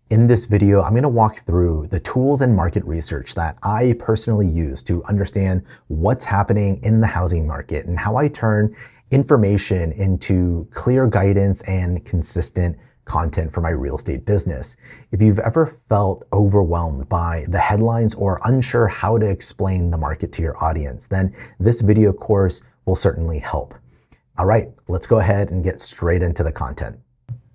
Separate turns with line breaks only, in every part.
In this video, I'm going to walk through the tools and market research that I personally use to understand what's happening in the housing market and how I turn information into clear guidance and consistent content for my real estate business. If you've ever felt overwhelmed by the headlines or unsure how to explain the market to your audience, then this video course will certainly help. All right, let's go ahead and get straight into the content.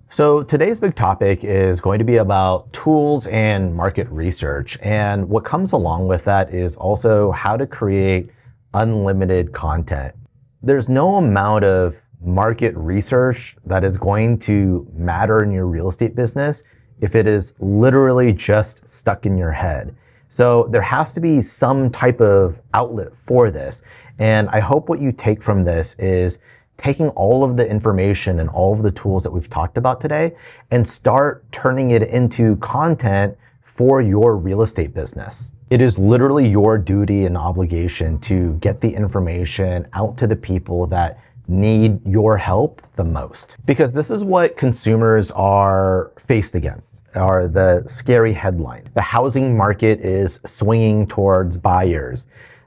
So today's big topic is going to be about tools and market research. And what comes along with that is also how to create unlimited content. There's no amount of market research that is going to matter in your real estate business if it is literally just stuck in your head. So there has to be some type of outlet for this. And I hope what you take from this is taking all of the information and all of the tools that we've talked about today and start turning it into content for your real estate business. It is literally your duty and obligation to get the information out to the people that need your help the most. Because this is what consumers are faced against, are the scary headline. The housing market is swinging towards buyers.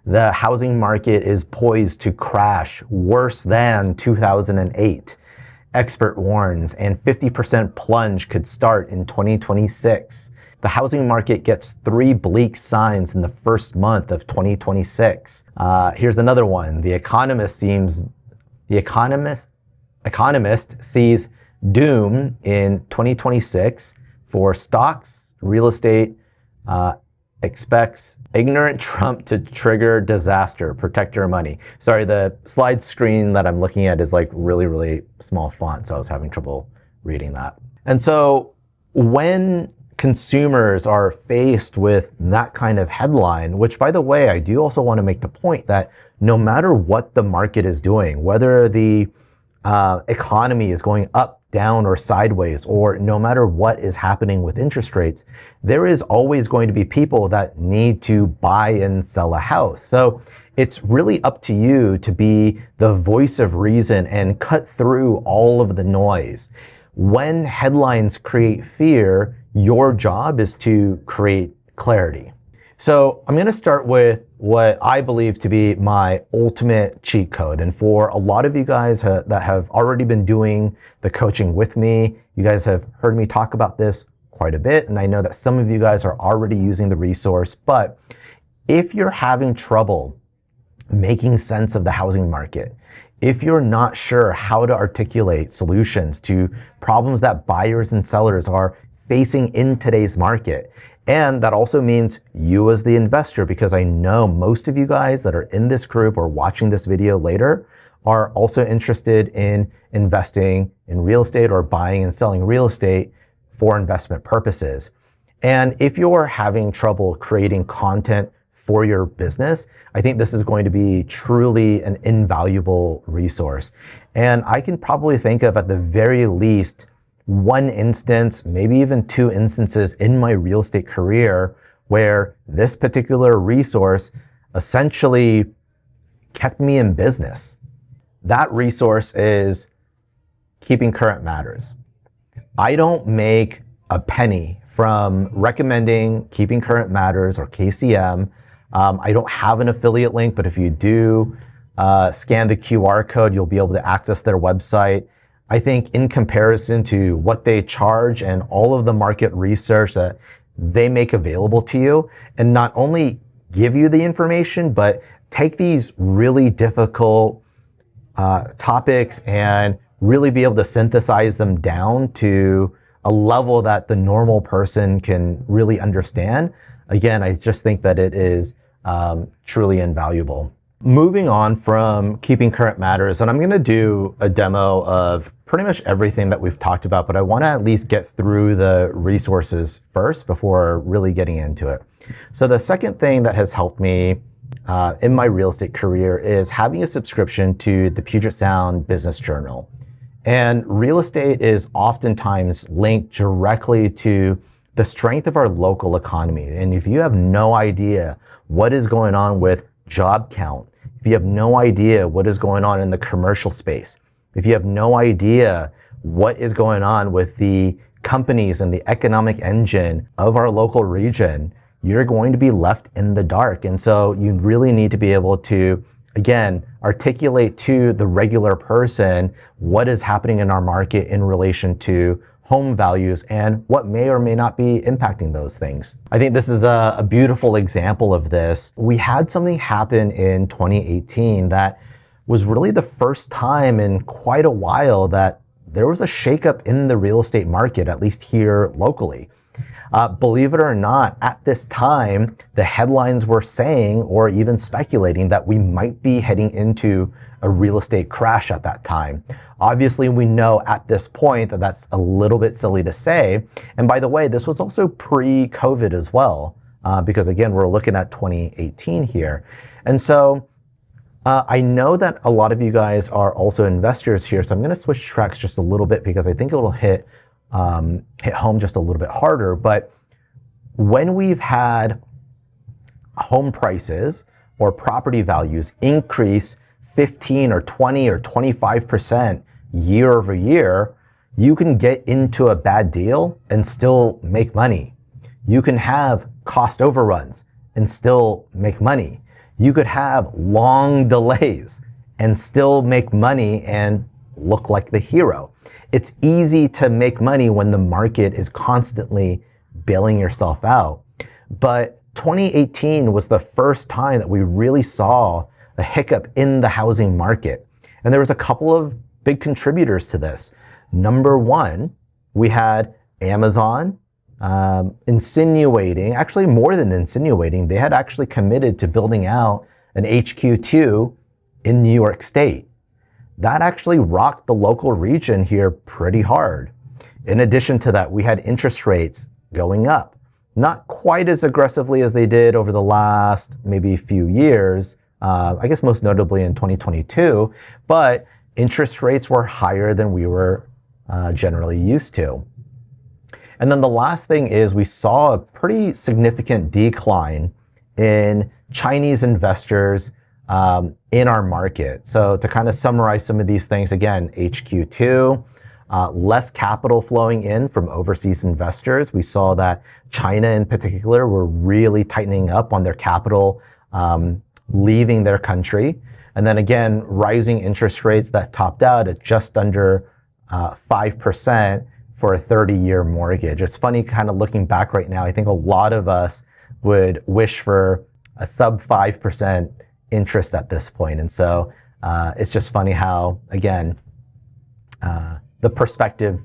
The housing market is poised to crash worse than 2008. Expert warns, and 50% plunge could start in 2026. The housing market gets 3 bleak signs in the first month of 2026. Here's another one. The economist sees doom in 2026 for stocks, real estate, expects ignorant Trump to trigger disaster, protect your money. Sorry, the slide screen that I'm looking at is like really small font, so I was having trouble reading that. And so when consumers are faced with that kind of headline, which by the way, I do also want to make the point that no matter what the market is doing, whether the economy is going up, down, or sideways, or no matter what is happening with interest rates, there is always going to be people that need to buy and sell a house. So it's really up to you to be the voice of reason and cut through all of the noise. When headlines create fear, your job is to create clarity. So I'm going to start with what I believe to be my ultimate cheat code. And for a lot of you guys that have already been doing the coaching with me, you guys have heard me talk about this quite a bit. And I know that some of you guys are already using the resource. But if you're having trouble making sense of the housing market, if you're not sure how to articulate solutions to problems that buyers and sellers are facing in today's market, and that also means you as the investor, because I know most of you guys that are in this group or watching this video later are also interested in investing in real estate or buying and selling real estate for investment purposes. And if you're having trouble creating content for your business, I think this is going to be truly an invaluable resource. And I can probably think of at the very least one instance, maybe even 2 instances in my real estate career where this particular resource essentially kept me in business. That resource is Keeping Current Matters. I don't make a penny from recommending Keeping Current Matters or KCM. I don't have an affiliate link, but if you do scan the QR code, you'll be able to access their website. I think in comparison to what they charge and all of the market research that they make available to you, and not only give you the information, but take these really difficult topics and really be able to synthesize them down to a level that the normal person can really understand. Again, I just think that it is truly invaluable. Moving on from Keeping Current Matters, and I'm going to do a demo of pretty much everything that we've talked about, but I want to at least get through the resources first before really getting into it. So the second thing that has helped me in my real estate career is having a subscription to the Puget Sound Business Journal. And real estate is oftentimes linked directly to the strength of our local economy. And if you have no idea what is going on with job count, if you have no idea what is going on in the commercial space, if you have no idea what is going on with the companies and the economic engine of our local region, you're going to be left in the dark. And so you really need to be able to, again, articulate to the regular person what is happening in our market in relation to home values and what may or may not be impacting those things. I think this is a beautiful example of this. We had something happen in 2018 that was really the first time in quite a while that there was a shakeup in the real estate market, at least here locally. Believe it or not, at this time, the headlines were saying or even speculating that we might be heading into a real estate crash at that time. Obviously, we know at this point that that's a little bit silly to say. And by the way, this was also pre-COVID as well, because again, we're looking at 2018 here. And so I know that a lot of you guys are also investors here, so I'm going to switch tracks just a little bit because I think it'll hit home just a little bit harder. But when we've had home prices or property values increase 15 or 20 or 25% year over year, you can get into a bad deal and still make money. You can have cost overruns and still make money. You could have long delays and still make money and look like the hero. It's easy to make money when the market is constantly bailing yourself out. But 2018 was the first time that we really saw a hiccup in the housing market. And there was a couple of big contributors to this. Number one, we had Amazon insinuating, actually more than insinuating, they had actually committed to building out an HQ2 in New York State. That actually rocked the local region here pretty hard. In addition to that, we had interest rates going up, not quite as aggressively as they did over the last maybe few years, I guess most notably in 2022, but interest rates were higher than we were generally used to. And then the last thing is we saw a pretty significant decline in Chinese investors in our market. So to kind of summarize some of these things, again, HQ2, less capital flowing in from overseas investors. We saw that China in particular were really tightening up on their capital leaving their country. And then again, rising interest rates that topped out at just under 5% for a 30-year mortgage. It's funny kind of looking back right now, I think a lot of us would wish for a sub 5% interest at this point. And so it's just funny how, again, the perspective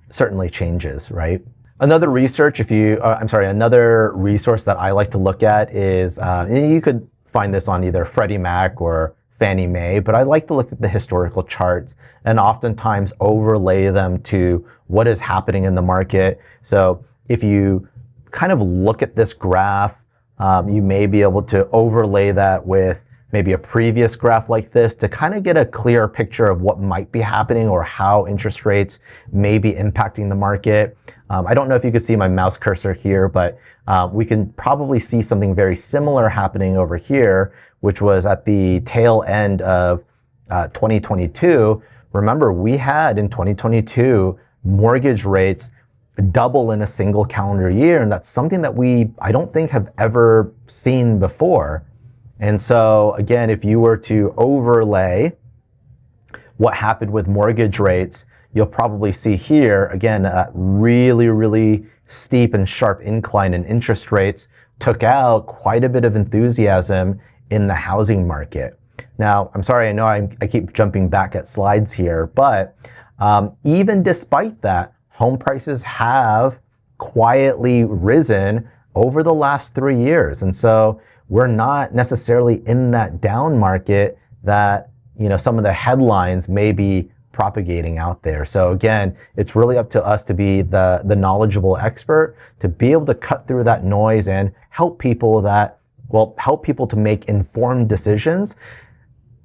certainly changes, right? Another research, another resource that I like to look at is, and you could find this on either Freddie Mac or Fannie Mae, but I like to look at the historical charts and oftentimes overlay them to what is happening in the market. So if you kind of look at this graph, you may be able to overlay that with maybe a previous graph like this to kind of get a clear picture of what might be happening or how interest rates may be impacting the market. I don't know if you can see my mouse cursor here, but we can probably see something very similar happening over here, which was at the tail end of 2022. Remember, we had in 2022 mortgage rates double in a single calendar year, and that's something that I don't think have ever seen before. And so again, if you were to overlay what happened with mortgage rates, you'll probably see here, again, a really, really steep and sharp incline in interest rates took out quite a bit of enthusiasm in the housing market. Now, I'm sorry, I know I keep jumping back at slides here, but even despite that, home prices have quietly risen over the last 3 years. And so we're not necessarily in that down market that, some of the headlines may be propagating out there. So again, it's really up to us to be the knowledgeable expert, to be able to cut through that noise and help people to make informed decisions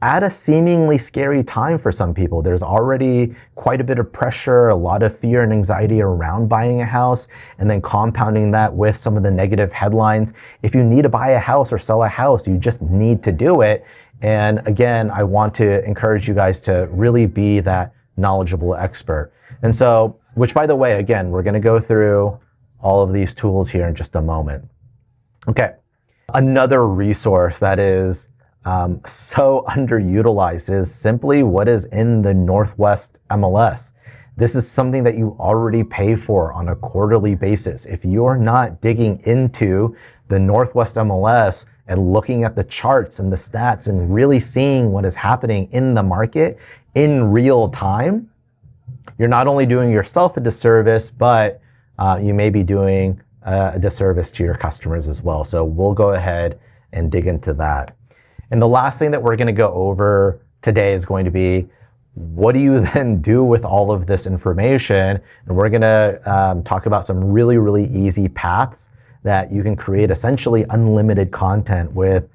at a seemingly scary time for some people. There's already quite a bit of pressure, a lot of fear and anxiety around buying a house, and then compounding that with some of the negative headlines. If you need to buy a house or sell a house, you just need to do it. And again, I want to encourage you guys to really be that knowledgeable expert. And so, which by the way, again, we're going to go through all of these tools here in just a moment. Okay, another resource that is so underutilized is simply what is in the Northwest MLS. This is something that you already pay for on a quarterly basis. If you're not digging into the Northwest MLS and looking at the charts and the stats and really seeing what is happening in the market in real time, you're not only doing yourself a disservice, but you may be doing a disservice to your customers as well. So we'll go ahead and dig into that. And the last thing that we're going to go over today is going to be, what do you then do with all of this information? And we're going to talk about some really, really easy paths that you can create essentially unlimited content with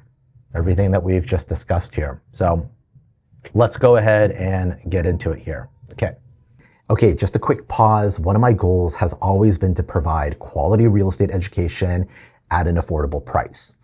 everything that we've just discussed here. So let's go ahead and get into it here. Okay, just a quick pause. One of my goals has always been to provide quality real estate education at an affordable price.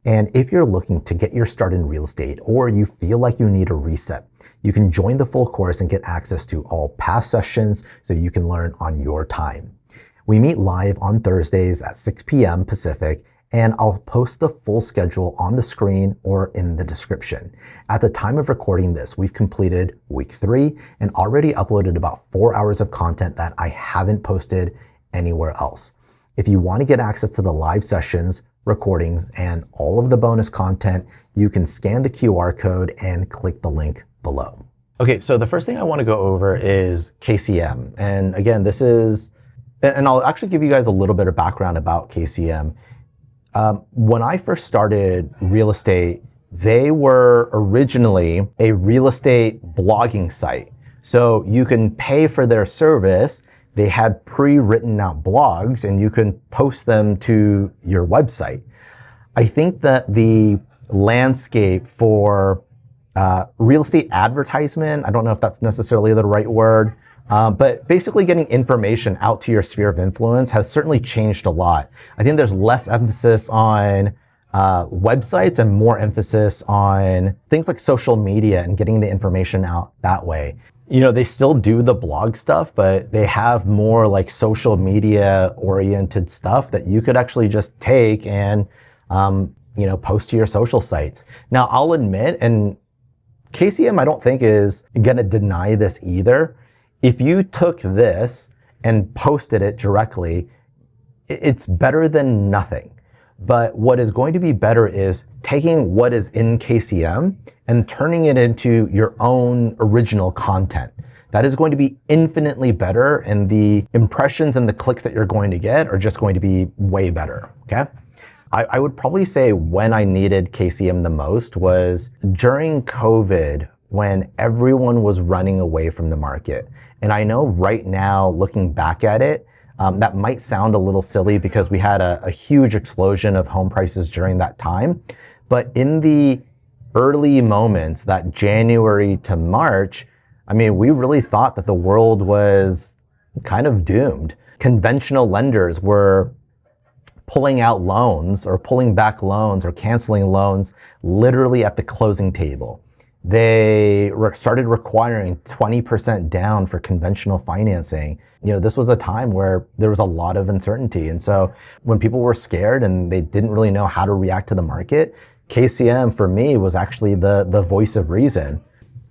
And if you're looking to get your start in real estate, or you feel like you need a reset, you can join the full course and get access to all past sessions so you can learn on your time. We meet live on Thursdays at 6 p.m. Pacific, and I'll post the full schedule on the screen or in the description. At the time of recording this, we've completed week 3 and already uploaded about 4 hours of content that I haven't posted anywhere else. If you want to get access to the live sessions, recordings, and all of the bonus content, you can scan the QR code and click the link below. Okay, so the first thing I want to go over is KCM. And again, this is, and I'll actually give you guys a little bit of background about KCM. When I first started real estate, they were originally a real estate blogging site. So you can pay for their service. They had pre-written out blogs and you can post them to your website. I think that the landscape for real estate advertisement, I don't know if that's necessarily the right word, but basically getting information out to your sphere of influence has certainly changed a lot. I think there's less emphasis on websites and more emphasis on things like social media and getting the information out that way. You know, they still do the blog stuff, but they have more like social media oriented stuff that you could actually just take and, you know, post to your social sites. Now, I'll admit, and KCM I don't think is going to deny this either. If you took this and posted it directly, it's better than nothing. But what is going to be better is taking what is in KCM and turning it into your own original content. That is going to be infinitely better, and the impressions and the clicks that you're going to get are just going to be way better, okay? I would probably say when I needed KCM the most was during COVID, when everyone was running away from the market. And I know right now, looking back at it, that might sound a little silly because we had a huge explosion of home prices during that time. But in the early moments, that January to March, I mean, we really thought that the world was kind of doomed. Conventional lenders were pulling out loans or pulling back loans or canceling loans literally at the closing table. They started requiring 20% down for conventional financing. You know, this was a time where there was a lot of uncertainty. And so when people were scared and they didn't really know how to react to the market, KCM for me was actually the voice of reason.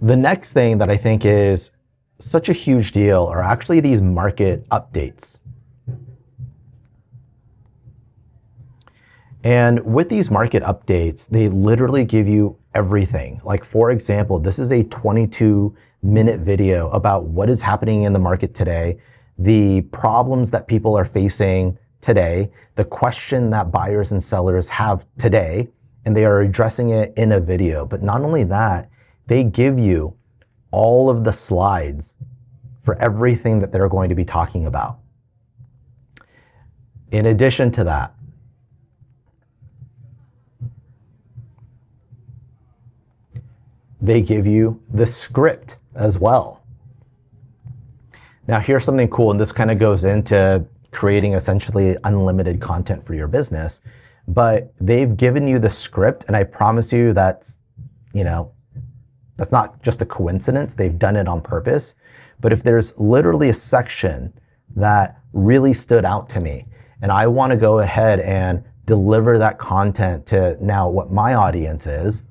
The next thing that I think is such a huge deal are actually these market updates. And with these market updates, they literally give you everything. Like, for example, this is a 22-minute video about what is happening in the market today, the problems that people are facing today, the question that buyers and sellers have today, and they are addressing it in a video. But not only that, they give you all of the slides for everything that they're going to be talking about. In addition to that, they give you the script as well. Now here's something cool, and this kind of goes into creating essentially unlimited content for your business, but they've given you the script, and I promise you that's, you know, that's not just a coincidence. They've done it on purpose. But if there's literally a section that really stood out to me, and I want to go ahead and deliver that content to now what my audience is,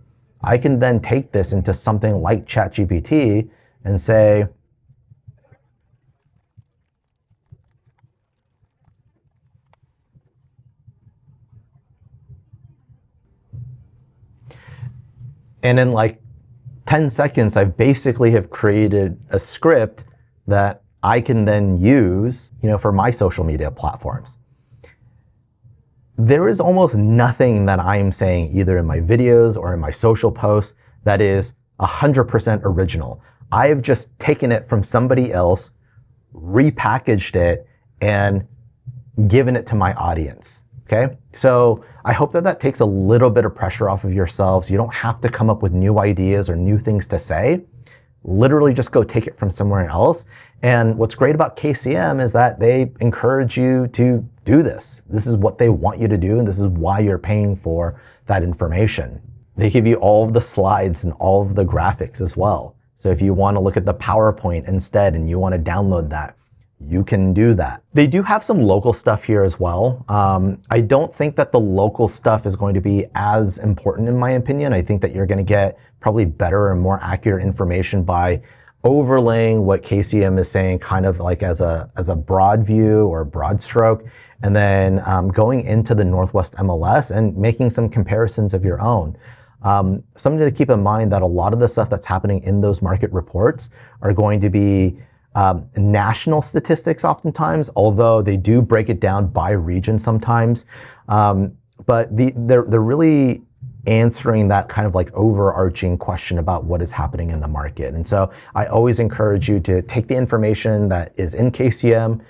I can then take this into something like ChatGPT and say, and in like 10 seconds, I've basically have created a script that I can then use, for my social media platforms. There is almost nothing that I'm saying either in my videos or in my social posts that is 100% original. I've just taken it from somebody else, repackaged it, and given it to my audience. Okay, so I hope that takes a little bit of pressure off of yourselves. You don't have to come up with new ideas or new things to say. Literally just go take it from somewhere else. And what's great about KCM is that they encourage you to do this. This is what they want you to do, and this is why you're paying for that information. They give you all of the slides and all of the graphics as well. So if you want to look at the PowerPoint instead and you want to download that, you can do that. They do have some local stuff here as well. I don't think that the local stuff is going to be as important in my opinion. I think that you're going to get probably better and more accurate information by overlaying what KCM is saying kind of like as a broad view or broad stroke, and then going into the Northwest MLS and making some comparisons of your own. Something to keep in mind that a lot of the stuff that's happening in those market reports are going to be national statistics oftentimes, although they do break it down by region sometimes. But they're really answering that kind of like overarching question about what is happening in the market. And so I always encourage you to take the information that is in KCM,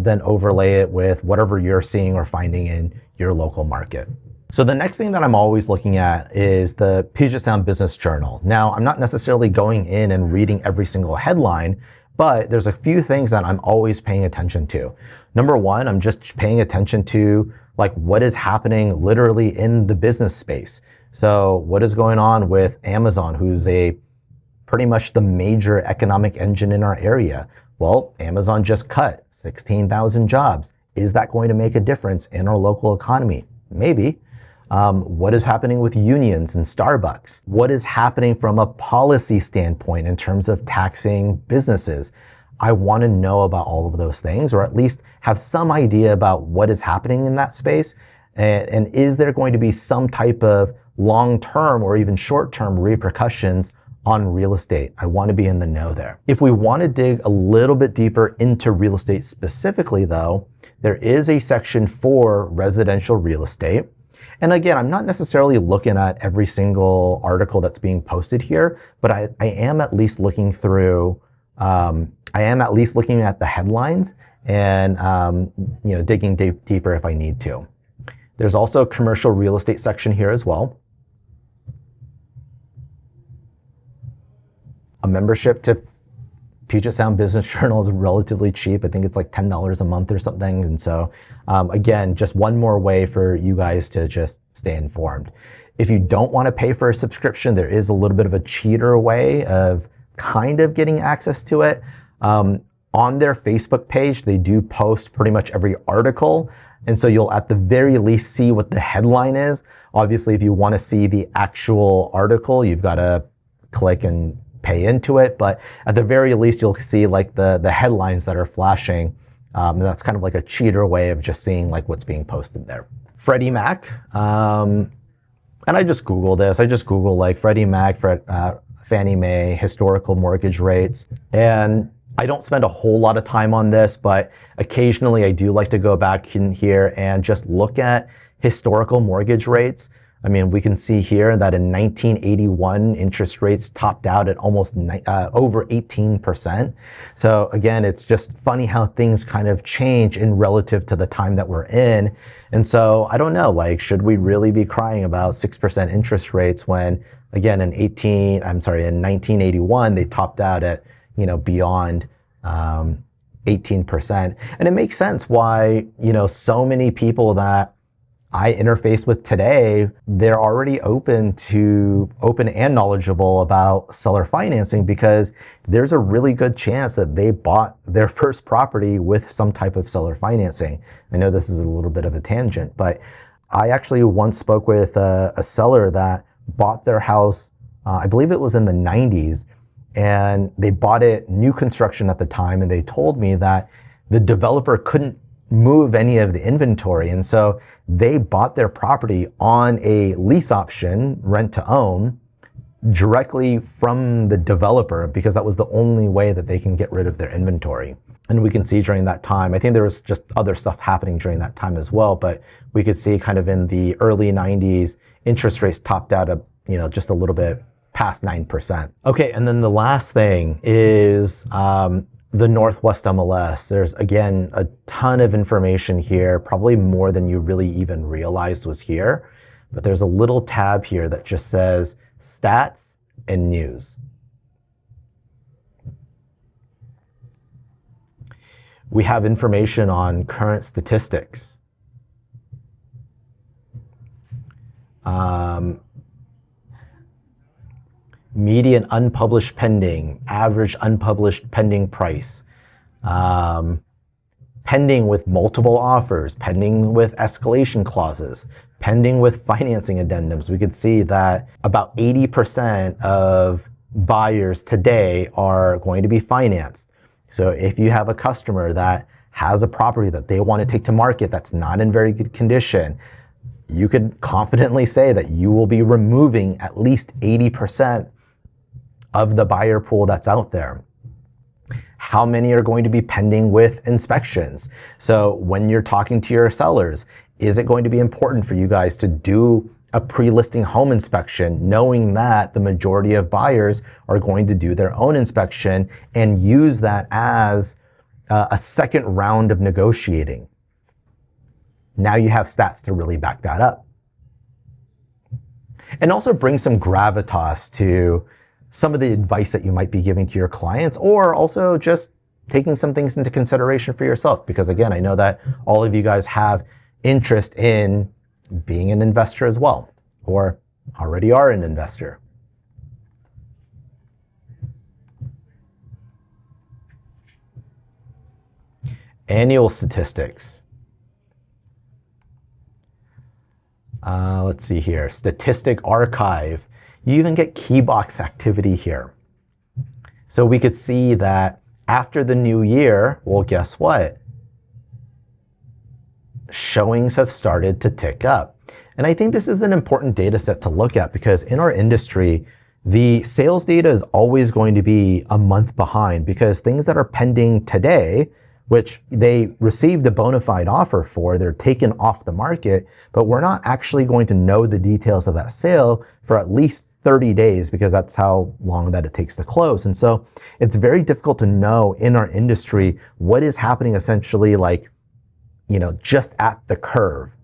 then overlay it with whatever you're seeing or finding in your local market. So the next thing that I'm always looking at is the Puget Sound Business Journal. Now, I'm not necessarily going in and reading every single headline, but there's a few things that I'm always paying attention to. Number one, I'm just paying attention to like what is happening literally in the business space. So what is going on with Amazon, who's pretty much the major economic engine in our area? Well, Amazon just cut 16,000 jobs. Is that going to make a difference in our local economy? Maybe. What is happening with unions and Starbucks? What is happening from a policy standpoint in terms of taxing businesses? I want to know about all of those things, or at least have some idea about what is happening in that space. And is there going to be some type of long-term or even short-term repercussions on real estate? I want to be in the know there. If we want to dig a little bit deeper into real estate specifically though, there is a section for residential real estate. And again, I'm not necessarily looking at every single article that's being posted here, but I am at least looking through, I am at least looking at the headlines and digging deeper if I need to. There's also a commercial real estate section here as well. A membership to Puget Sound Business Journal is relatively cheap. I think it's like $10 a month or something. And so again, just one more way for you guys to just stay informed. If you don't want to pay for a subscription, there is a little bit of a cheater way of kind of getting access to it. On their Facebook page, they do post pretty much every article. And so you'll at the very least see what the headline is. Obviously, if you want to see the actual article, you've got to click and pay into it. But at the very least, you'll see like the headlines that are flashing. And that's kind of like a cheater way of just seeing like what's being posted there. Freddie Mac. And I just Google this. I just Google like Freddie Mac, Fannie Mae, historical mortgage rates. And I don't spend a whole lot of time on this, but occasionally I do like to go back in here and just look at historical mortgage rates. I mean, we can see here that in 1981, interest rates topped out at almost over 18%. So again, it's just funny how things kind of change in relative to the time that we're in. And so I don't know, like, should we really be crying about 6% interest rates when, again, in 1981, they topped out at, beyond 18%. And it makes sense why, so many people that I interface with today, they're already open and knowledgeable about seller financing because there's a really good chance that they bought their first property with some type of seller financing. I know this is a little bit of a tangent, but I actually once spoke with a seller that bought their house, I believe it was in the 90s, and they bought it new construction at the time, and they told me that the developer couldn't move any of the inventory, and so they bought their property on a lease option, rent to own, directly from the developer because that was the only way that they can get rid of their inventory. And we can see during that time, I think there was just other stuff happening during that time as well, but we could see kind of in the early 90s, interest rates topped out just a little bit past 9%. Okay, and then the last thing is the Northwest MLS. There's, again, a ton of information here, probably more than you really even realized was here. But there's a little tab here that just says Stats and News. We have information on current statistics. Median unpublished pending, average unpublished pending price, pending with multiple offers, pending with escalation clauses, pending with financing addendums. We could see that about 80% of buyers today are going to be financed. So if you have a customer that has a property that they want to take to market that's not in very good condition, you could confidently say that you will be removing at least 80% of the buyer pool that's out there. How many are going to be pending with inspections? So when you're talking to your sellers, is it going to be important for you guys to do a pre-listing home inspection, knowing that the majority of buyers are going to do their own inspection and use that as a second round of negotiating? Now you have stats to really back that up. And also bring some gravitas to some of the advice that you might be giving to your clients, or also just taking some things into consideration for yourself. Because again, I know that all of you guys have interest in being an investor as well, or already are an investor. Annual statistics. Let's see here, statistic archive. You even get key box activity here. So we could see that after the new year, well, guess what? Showings have started to tick up. And I think this is an important data set to look at because in our industry, the sales data is always going to be a month behind because things that are pending today, which they received a bona fide offer for, they're taken off the market, but we're not actually going to know the details of that sale for at least 30 days because that's how long that it takes to close. And so it's very difficult to know in our industry what is happening essentially just at the curve.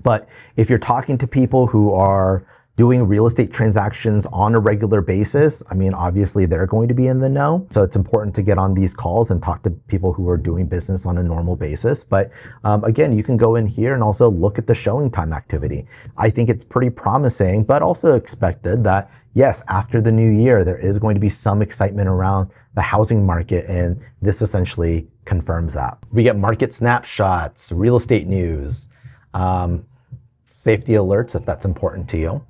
But if you're talking to people who are doing real estate transactions on a regular basis, I mean, obviously they're going to be in the know. So it's important to get on these calls and talk to people who are doing business on a normal basis. But again, you can go in here and also look at the showing time activity. I think it's pretty promising, but also expected that yes, after the new year, there is going to be some excitement around the housing market. And this essentially confirms that. We get market snapshots, real estate news, safety alerts, if that's important to you.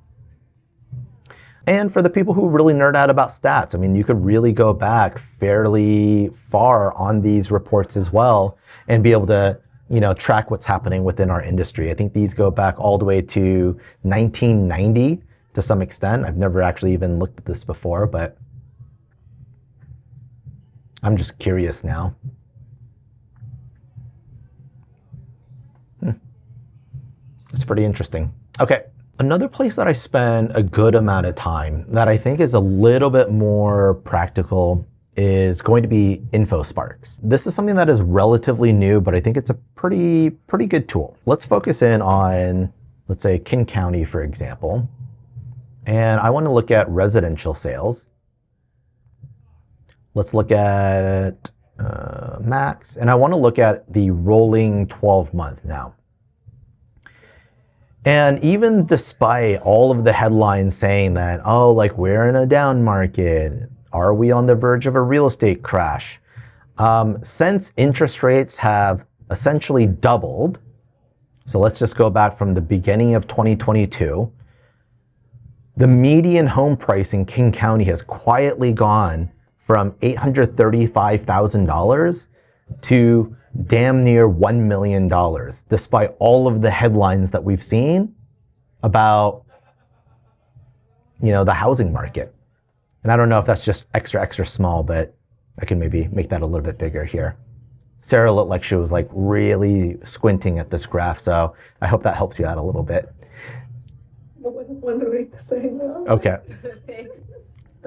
And for the people who really nerd out about stats, I mean, you could really go back fairly far on these reports as well and be able to, track what's happening within our industry. I think these go back all the way to 1990 to some extent. I've never actually even looked at this before, but I'm just curious now. It's pretty interesting. Okay. Another place that I spend a good amount of time that I think is a little bit more practical is going to be InfoSparks. This is something that is relatively new, but I think it's a pretty good tool. Let's focus in on, let's say, King County, for example. And I want to look at residential sales. Let's look at max. And I want to look at the rolling 12-month now. And even despite all of the headlines saying that, oh, like we're in a down market, are we on the verge of a real estate crash? Since interest rates have essentially doubled, so let's just go back from the beginning of 2022, the median home price in King County has quietly gone from $835,000 to damn near $1 million, despite all of the headlines that we've seen about, the housing market. And I don't know if that's just extra small, but I can maybe make that a little bit bigger here. Sarah looked like she was like really squinting at this graph, so I hope that helps you out a little bit.
I wasn't wondering the same.
Okay.
Thanks.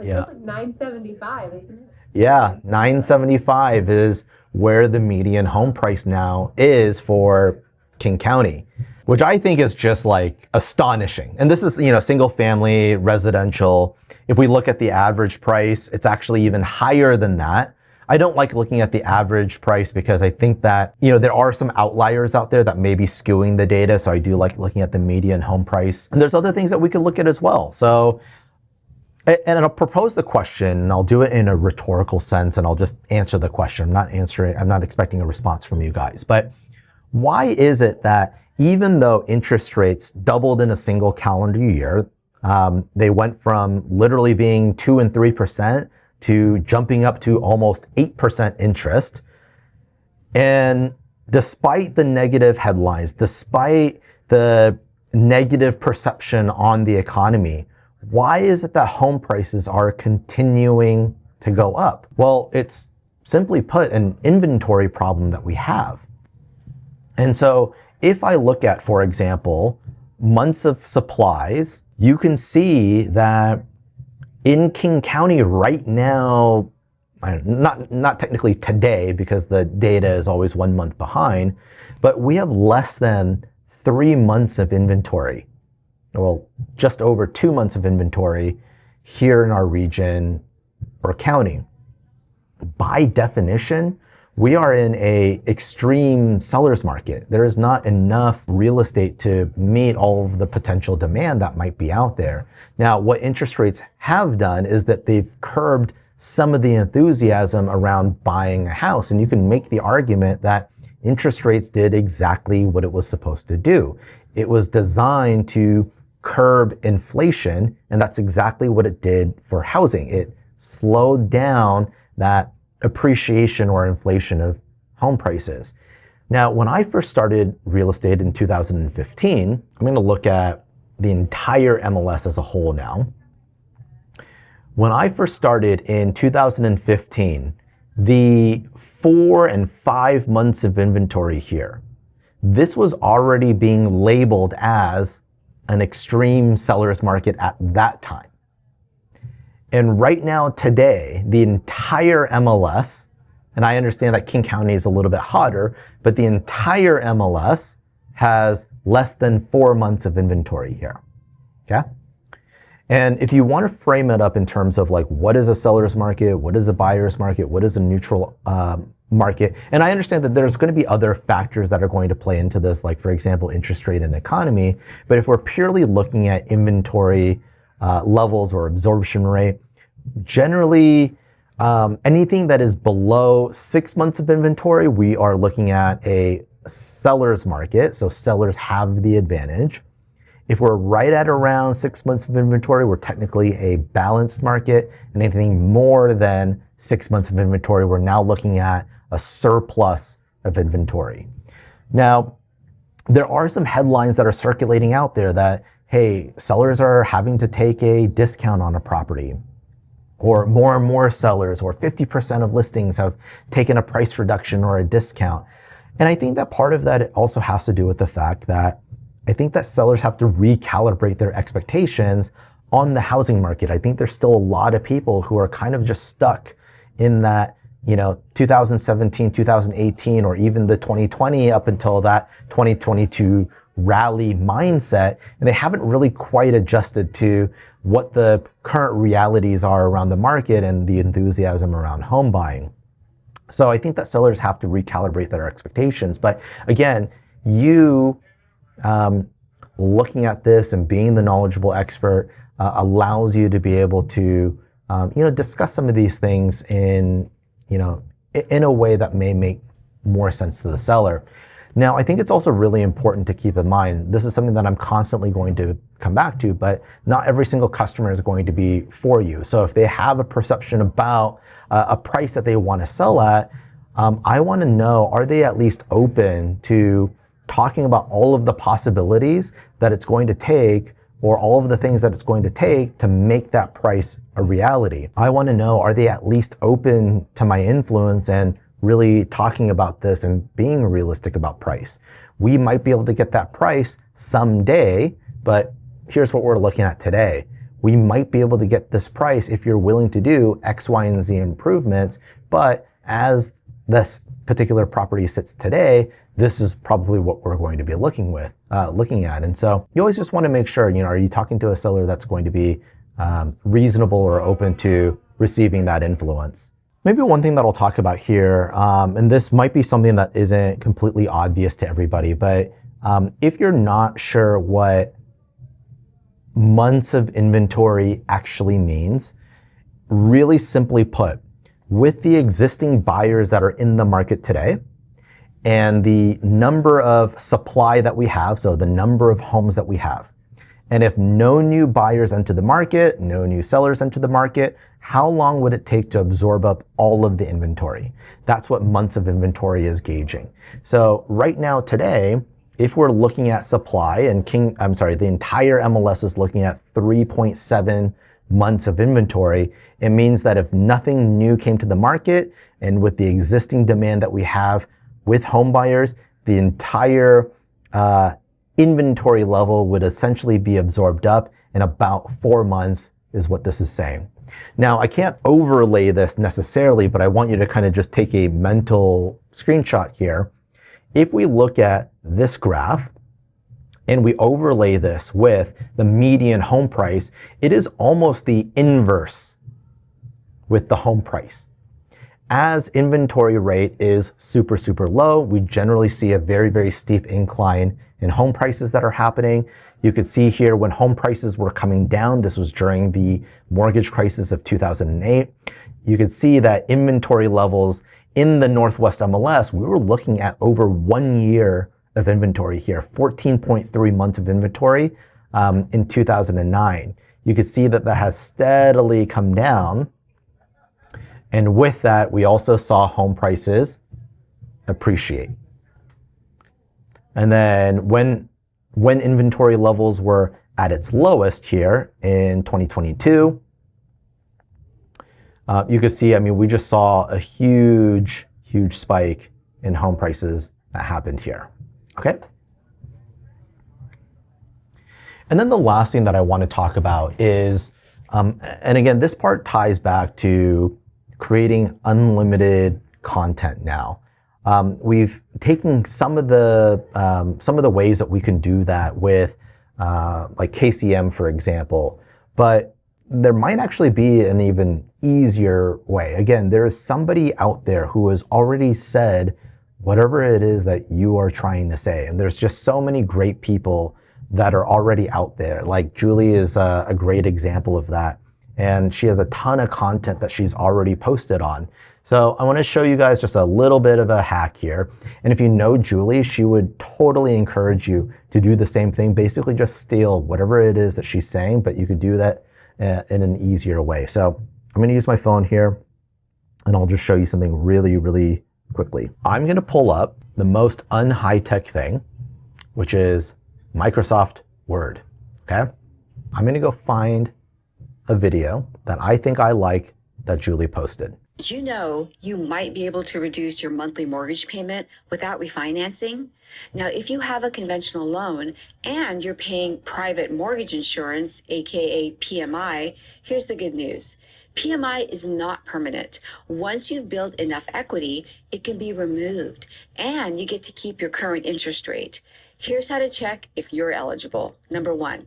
Yeah.
Like 975, isn't it?
Yeah, 975 is where the median home price now is for King County, which I think is just like astonishing. And this is, single family residential. If we look at the average price, it's actually even higher than that. I don't like looking at the average price because I think that, there are some outliers out there that may be skewing the data. So I do like looking at the median home price. And there's other things that we could look at as well. So, and I'll propose the question, and I'll do it in a rhetorical sense, and I'll just answer the question. I'm not expecting a response from you guys. But why is it that even though interest rates doubled in a single calendar year, they went from literally being 2 and 3% to jumping up to almost 8% interest. And despite the negative headlines, despite the negative perception on the economy, why is it that home prices are continuing to go up? Well, it's simply put an inventory problem that we have. And so if I look at, for example, months of supplies, you can see that in King County right now, not technically today because the data is always 1 month behind, but we have less than 3 months of inventory. Well, just over 2 months of inventory here in our region or county. By definition, we are in an extreme seller's market. There is not enough real estate to meet all of the potential demand that might be out there. Now, what interest rates have done is that they've curbed some of the enthusiasm around buying a house. And you can make the argument that interest rates did exactly what it was supposed to do. It was designed to curb inflation, and that's exactly what it did for housing. It slowed down that appreciation or inflation of home prices. Now, when I first started real estate in 2015, I'm going to look at the entire MLS as a whole now. When I first started in 2015, the 4 and 5 months of inventory here, this was already being labeled as an extreme seller's market at that time. And right now, today, the entire MLS, and I understand that King County is a little bit hotter, but the entire MLS has less than 4 months of inventory here, okay? And if you want to frame it up in terms of like, what is a seller's market? What is a buyer's market? What is a neutral market? And I understand that there's going to be other factors that are going to play into this, like for example, interest rate and economy. But if we're purely looking at inventory levels or absorption rate, generally anything that is below 6 months of inventory, we are looking at a seller's market. So sellers have the advantage. If we're right at around 6 months of inventory, we're technically a balanced market. And anything more than 6 months of inventory, we're now looking at a surplus of inventory. Now, there are some headlines that are circulating out there that, hey, sellers are having to take a discount on a property, or more and more sellers, or 50% of listings have taken a price reduction or a discount. And I think that part of that also has to do with the fact that I think that sellers have to recalibrate their expectations on the housing market. I think there's still a lot of people who are kind of just stuck in that, 2017, 2018, or even the 2020 up until that 2022 rally mindset. And they haven't really quite adjusted to what the current realities are around the market and the enthusiasm around home buying. So I think that sellers have to recalibrate their expectations. But again, you looking at this and being the knowledgeable expert allows you to be able to discuss some of these things in a way that may make more sense to the seller. Now, I think it's also really important to keep in mind, this is something that I'm constantly going to come back to, but not every single customer is going to be for you. So if they have a perception about a price that they want to sell at, I want to know, are they at least open to talking about all of the possibilities that it's going to take, or all of the things that it's going to take to make that price a reality? I want to know, are they at least open to my influence and really talking about this and being realistic about price? We might be able to get that price someday, but here's what we're looking at today. We might be able to get this price if you're willing to do X, Y, and Z improvements, but as this particular property sits today, this is probably what we're going to be looking at. And so you always just want to make sure, are you talking to a seller that's going to be reasonable or open to receiving that influence? Maybe one thing that I'll talk about here, and this might be something that isn't completely obvious to everybody, but if you're not sure what months of inventory actually means, really simply put, with the existing buyers that are in the market today and the number of supply that we have, so the number of homes that we have, and if no new buyers enter the market, no new sellers enter the market, how long would it take to absorb up all of the inventory? That's what months of inventory is gauging. So right now today, if we're looking at supply, and the entire MLS is looking at 3.7 months of inventory, it means that if nothing new came to the market, and with the existing demand that we have with home buyers, the entire inventory level would essentially be absorbed up in about 4 months is what this is saying. Now, I can't overlay this necessarily, but I want you to kind of just take a mental screenshot here. If we look at this graph and we overlay this with the median home price, it is almost the inverse with the home price. As inventory rate is super, super low, we generally see a very, very steep incline in home prices that are happening. You could see here when home prices were coming down, this was during the mortgage crisis of 2008. You could see that inventory levels in the Northwest MLS, we were looking at over 1 year of inventory here, 14.3 months of inventory in 2009. You could see that that has steadily come down. And with that, we also saw home prices appreciate. And then when inventory levels were at its lowest here in 2022, you could see, we just saw a huge, huge spike in home prices that happened here, okay? And then the last thing that I want to talk about is, and again, this part ties back to creating unlimited content now. We've taken some of the ways that we can do that with like KCM, for example, but there might actually be an even easier way. Again, there is somebody out there who has already said whatever it is that you are trying to say. And there's just so many great people that are already out there. Like Julie is a great example of that. And she has a ton of content that she's already posted on. So I want to show you guys just a little bit of a hack here. And if you know Julie, she would totally encourage you to do the same thing. Basically just steal whatever it is that she's saying, but you could do that in an easier way. So I'm going to use my phone here and I'll just show you something really, really quickly. I'm going to pull up the most un-high-tech thing, which is Microsoft Word, okay? I'm going to go find a video that I think I like that Julie posted.
Did you know you might be able to reduce your monthly mortgage payment without refinancing? Now, if you have a conventional loan and you're paying private mortgage insurance, aka PMI, here's the good news. PMI is not permanent. Once you've built enough equity, it can be removed and you get to keep your current interest rate. Here's how to check if you're eligible. Number 1,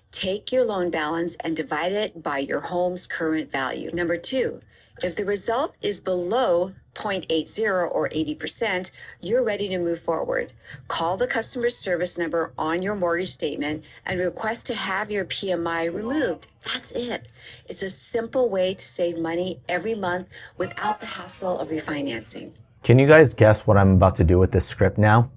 take your loan balance and divide it by your home's current value. Number 2, if the result is below 0.80 or 80%, you're ready to move forward. Call the customer service number on your mortgage statement and request to have your PMI removed. That's it. It's a simple way to save money every month without the hassle of refinancing.
Can you guys guess what I'm about to do with this script now?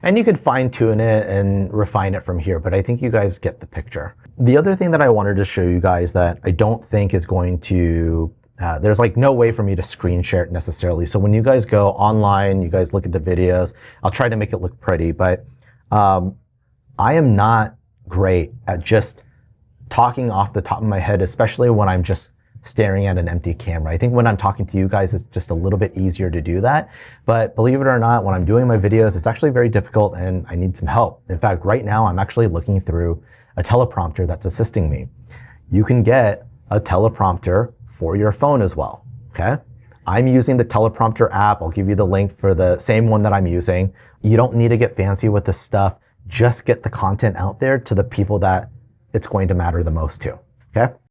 And you could fine tune it and refine it from here, but I think you guys get the picture. The other thing that I wanted to show you guys that I don't think is going to, there's like no way for me to screen share it necessarily. So when you guys go online, you guys look at the videos, I'll try to make it look pretty, but I am not great at just talking off the top of my head, especially when I'm just staring at an empty camera. I think when I'm talking to you guys, it's just a little bit easier to do that. But believe it or not, when I'm doing my videos, it's actually very difficult and I need some help. In fact, right now, I'm actually looking through a teleprompter that's assisting me. You can get a teleprompter for your phone as well, okay? I'm using the Teleprompter app. I'll give you the link for the same one that I'm using. You don't need to get fancy with this stuff. Just get the content out there to the people that it's going to matter the most to, okay?